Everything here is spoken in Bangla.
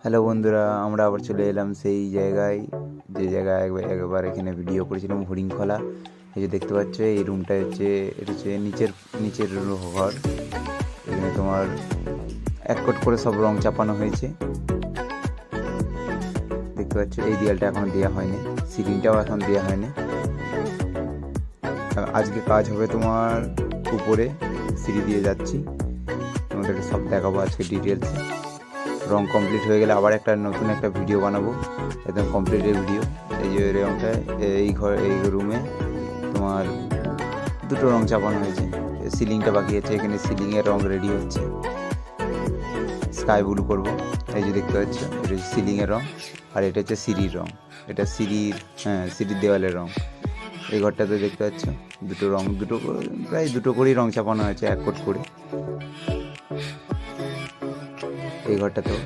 হ্যালো বন্ধুরা, আমরা আবার চলে এলাম সেই জায়গায় যে জায়গায় একবার এখানে ভিডিও করেছিলাম হরিণখোলা। এই যে দেখতে পাচ্ছ, এই রুমটা হচ্ছে এটা হচ্ছে নিচের ঘর। এখানে তোমার এক কোট করে সব রং চাপানো হয়েছে। দেখতে পাচ্ছ এই দেয়ালটা এখনো দেওয়া হয়নি, সিলিংটাও এখন দেওয়া হয়নি। আজকে কাজ হবে তোমার উপরে, সিঁড়ি দিয়ে যাচ্ছি, তোমাদেরকে সব দেখাবো আজকে ডিটেলসে। রং কমপ্লিট হয়ে গেলে আবার নতুন একটা ভিডিও বানাবো, একদম কমপ্লিটের ভিডিও। এই যে রংটা এই রুমে তোমার দুটো রং চাপানো হয়েছে, সিলিংটা বাকি আছে। এখানে সিলিংয়ের রং রেডি হচ্ছে, স্কাই ব্লু করবো। এই যে দেখতে পাচ্ছ, এটা হচ্ছে সিলিংয়ের রং, আর এটা হচ্ছে সিঁড়ির রং। এটা সিঁড়ির দেওয়ালের রং। এই ঘরটাতে দেখতে পাচ্ছ প্রায় দুটো করেই রং চাপানো হয়েছে, এক কোট করে। এই ঘরটাতেও